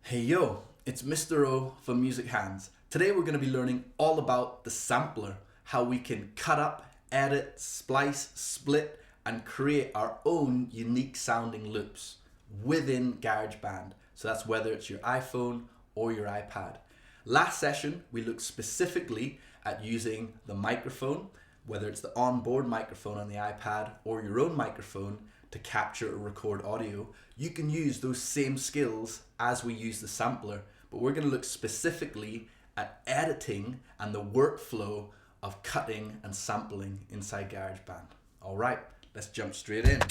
Hey yo, it's Mr. O from Music Hands. Today we're going to be learning all about the sampler, how we can cut up, edit, splice, split, and create our own unique sounding loops within GarageBand. So that's whether it's your iPhone or your iPad. Last session, we looked specifically at using the microphone, whether it's the onboard microphone on the iPad or your own microphone to capture or record audio. You can use those same skills as we use the sampler, but we're going to look specifically at editing and the workflow of cutting and sampling inside GarageBand. All right, let's jump straight in.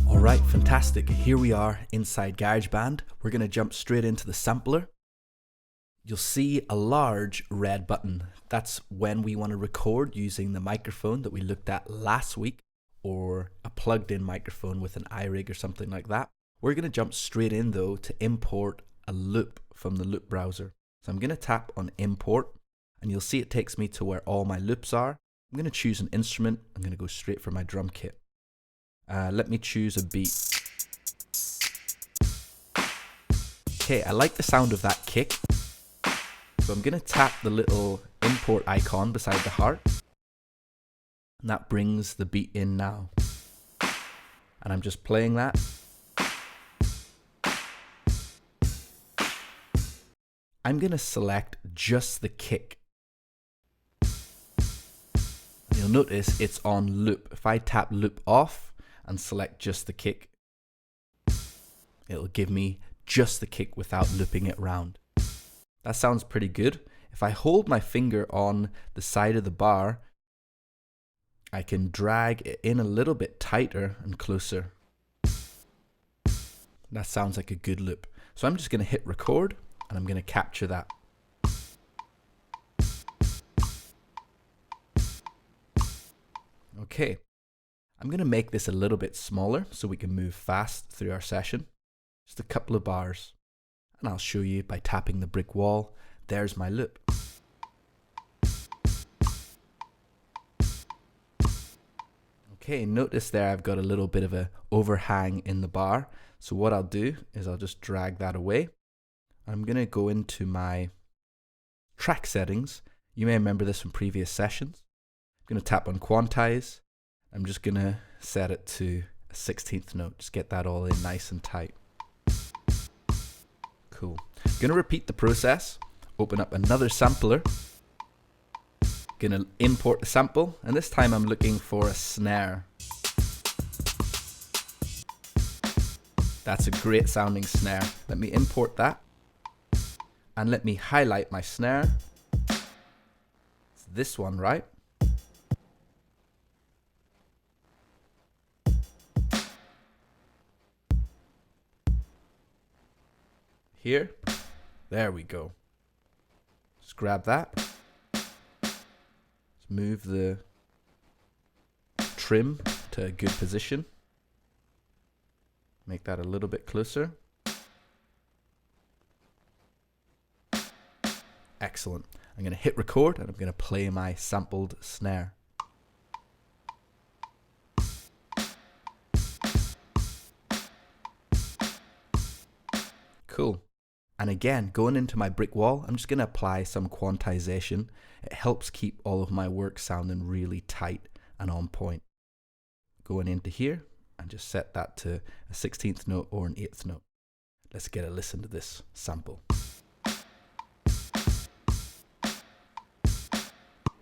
All right, fantastic. Here we are inside GarageBand. We're going to jump straight into the sampler. You'll see a large red button. That's when we want to record using the microphone that we looked at last week, or a plugged-in microphone with an iRig or something like that. We're going to jump straight in though to import a loop from the loop browser. So I'm going to tap on import and you'll see it takes me to where all my loops are. I'm going to choose an instrument. I'm going to go straight for my drum kit. Let me choose a beat. Okay, I like the sound of that kick. So I'm going to tap the little import icon beside the heart, and that brings the beat in now. And I'm just playing that. I'm going to select just the kick. And you'll notice it's on loop. If I tap loop off and select just the kick, it'll give me just the kick without looping it round. That sounds pretty good. If I hold my finger on the side of the bar, I can drag it in a little bit tighter and closer. That sounds like a good loop. So I'm just going to hit record and I'm going to capture that. Okay, I'm going to make this a little bit smaller so we can move fast through our session. Just a couple of bars. And I'll show you by tapping the brick wall. There's my loop. Okay, notice there I've got a little bit of a overhang in the bar. So what I'll do is I'll just drag that away. I'm going to go into my track settings. You may remember this from previous sessions. I'm going to tap on quantize. I'm just going to set it to a 16th note. Just get that all in nice and tight. Cool. Gonna repeat the process. Open up another sampler. Gonna import the sample, and this time I'm looking for a snare. That's a great sounding snare. Let me import that. And let me highlight my snare. It's this one, right? Here, there we go. Just grab that. Let's move the trim to a good position. Make that a little bit closer. Excellent. I'm going to hit record and I'm going to play my sampled snare. Cool. And again, going into my brick wall, I'm just going to apply some quantization. It helps keep all of my work sounding really tight and on point. Going into here and just set that to a 16th note or an 8th note. Let's get a listen to this sample.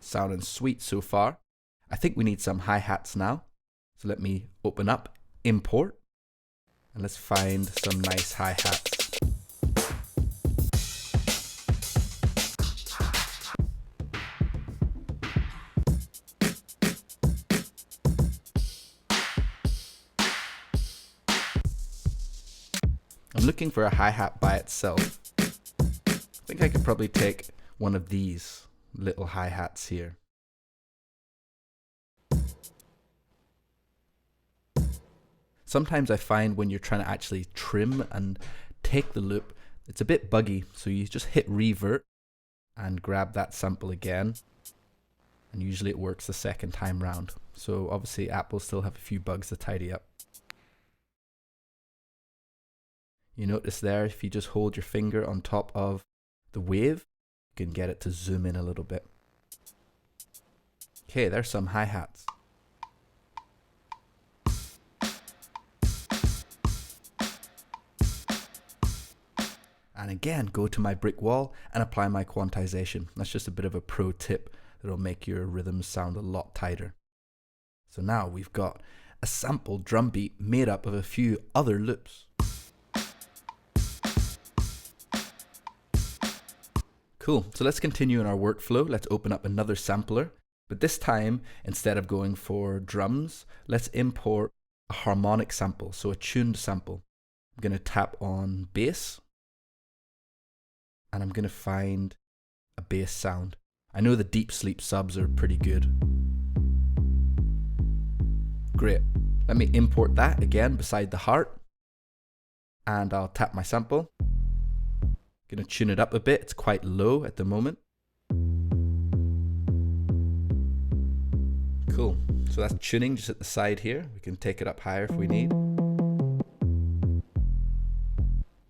Sounding sweet so far. I think we need some hi-hats now. So let me open up, import, and let's find some nice hi-hats. I'm looking for a hi-hat by itself. I think I could probably take one of these little hi-hats here. Sometimes I find when you're trying to actually trim and take the loop, it's a bit buggy, so you just hit revert and grab that sample again. And usually it works the second time round. So obviously Apple still have a few bugs to tidy up. You notice there, if you just hold your finger on top of the wave, you can get it to zoom in a little bit. Okay, there's some hi-hats. And again, go to my brick wall and apply my quantization. That's just a bit of a pro tip that'll make your rhythms sound a lot tighter. So now we've got a sample drum beat made up of a few other loops. Cool, so let's continue in our workflow. Let's open up another sampler, but this time, instead of going for drums, let's import a harmonic sample, so a tuned sample. I'm gonna tap on bass, and I'm gonna find a bass sound. I know the deep sleep subs are pretty good. Great, let me import that again beside the heart, and I'll tap my sample. Gonna tune it up a bit, it's quite low at the moment. Cool, so that's tuning just at the side here. We can take it up higher if we need.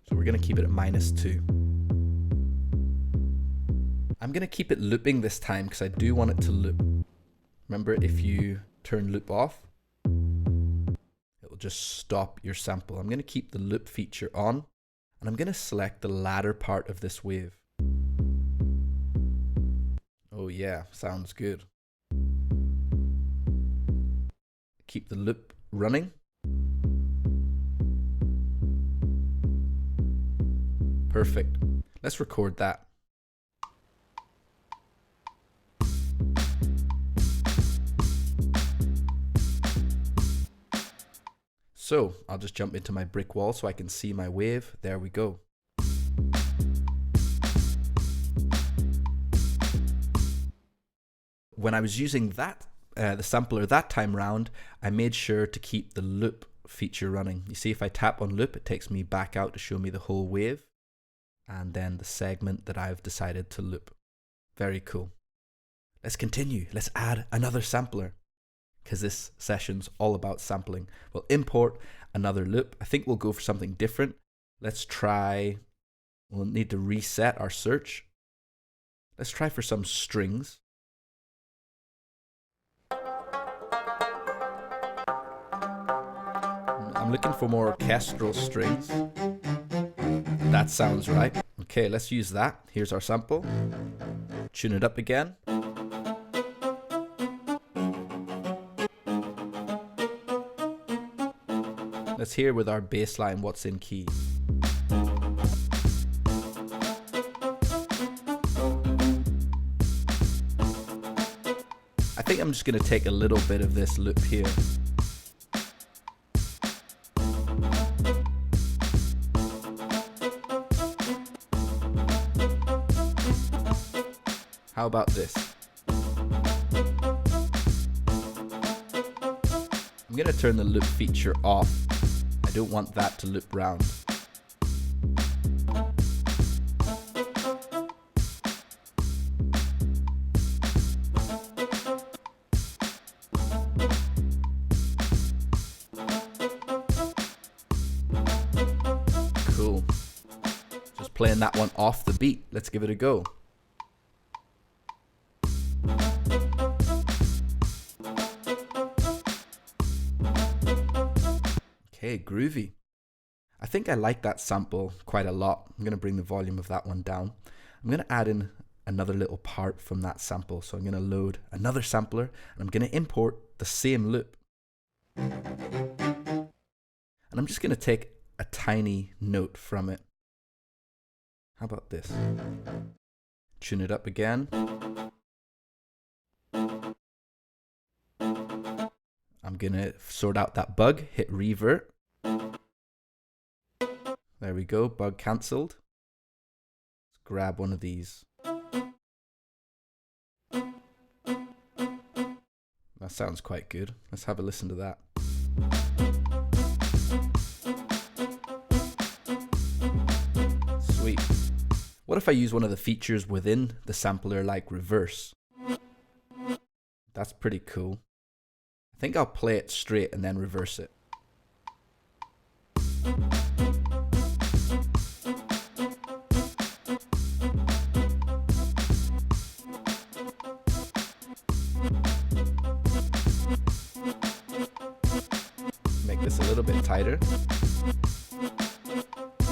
So we're gonna keep it at -2. I'm gonna keep it looping this time because I do want it to loop. Remember, if you turn loop off, it will just stop your sample. I'm gonna keep the loop feature on. And I'm going to select the latter part of this wave. Oh yeah, sounds good. Keep the loop running. Perfect. Let's record that. So I'll just jump into my brick wall so I can see my wave. There we go. When I was using that, the sampler that time round, I made sure to keep the loop feature running. You see, if I tap on loop, it takes me back out to show me the whole wave and then the segment that I've decided to loop. Very cool. Let's continue. Let's add another sampler, because this session's all about sampling. We'll import another loop. I think we'll go for something different. Let's try, we'll need to reset our search. Let's try for some strings. I'm looking for more orchestral strings. That sounds right. Okay, let's use that. Here's our sample. Tune it up again. Let's hear with our bass line what's in key. I think I'm just going to take a little bit of this loop here. How about this? I'm going to turn the loop feature off. I don't want that to loop round. Cool. Just playing that one off the beat. Let's give it a go. Okay, groovy. I think I like that sample quite a lot. I'm going to bring the volume of that one down. I'm going to add in another little part from that sample. So I'm going to load another sampler and I'm going to import the same loop. And I'm just going to take a tiny note from it. How about this? Tune it up again. I'm going to sort out that bug, hit revert. There we go, bug cancelled. Let's grab one of these. That sounds quite good. Let's have a listen to that. Sweet. What if I use one of the features within the sampler like reverse? That's pretty cool. I think I'll play it straight and then reverse it. Make this a little bit tighter.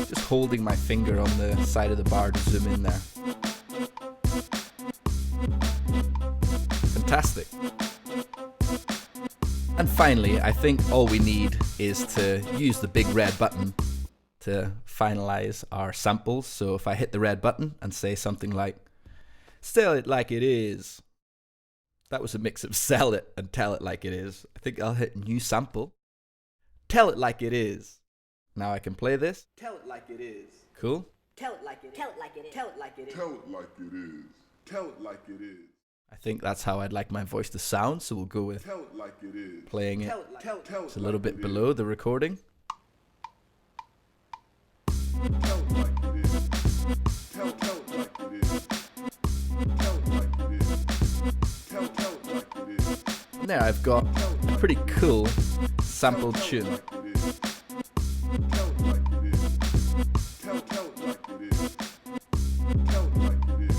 Just holding my finger on the side of the bar to zoom in there. Fantastic. And finally, I think all we need is to use the big red button to finalize our samples. So if I hit the red button and say something like, "Sell it like it is." That was a mix of sell it and tell it like it is. I think I'll hit new sample. Tell it like it is. Now I can play this. Tell it like it is. Cool. Tell it like it is. Tell it like it is. Tell it like it is. Tell it like it is. Tell it like it is. I think that's how I'd like my voice to sound, so we'll go with Tell it like it is. playing it. Tell It's a little bit below the recording. Tell it like it is. Tell it like it is. Tell it like it is. Tell it like it is. And there I've got a pretty cool sampled tune. Tell it like it is. Tell it like it is. Tell it like it is.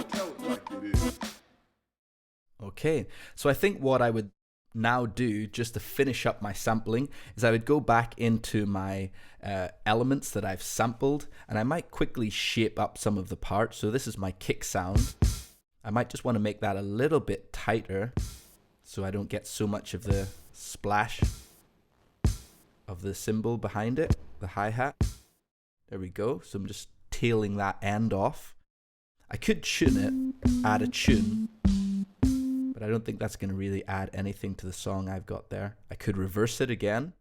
Tell it like it is. Okay, so I think what I would now do, just to finish up my sampling, is I would go back into my elements that I've sampled, and I might quickly shape up some of the parts. So this is my kick sound. I might just want to make that a little bit tighter so I don't get so much of the splash of the cymbal behind it, the hi-hat. There we go. So I'm just tailing that end off. I could tune it, add a tune, but I don't think that's going to really add anything to the song I've got there. I could reverse it again,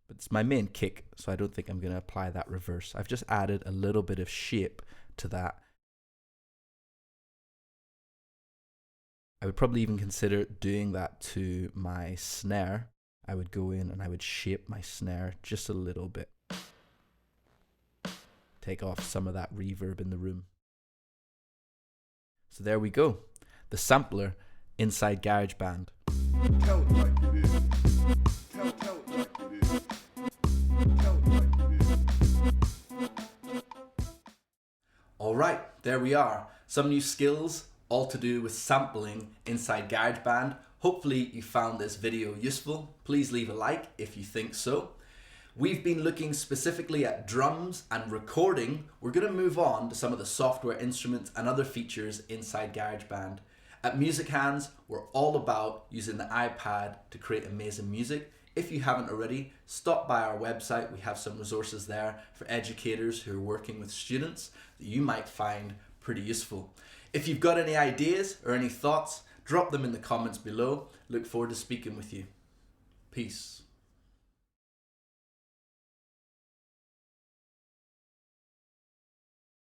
but it's my main kick, so I don't think I'm going to apply that reverse. I've just added a little bit of shape to that. I would probably even consider doing that to my snare. I would go in and I would shape my snare just a little bit. Take off some of that reverb in the room. So there we go. The sampler inside GarageBand. Tell it like it is. Tell it like it is. Tell it like it is. Alright, there we are. Some new skills, all to do with sampling inside GarageBand. Hopefully you found this video useful. Please leave a like if you think so. We've been looking specifically at drums and recording. We're going to move on to some of the software instruments and other features inside GarageBand. At Music Hands, we're all about using the iPad to create amazing music. If you haven't already, stop by our website. We have some resources there for educators who are working with students that you might find pretty useful. If you've got any ideas or any thoughts, drop them in the comments below. Look forward to speaking with you. Peace.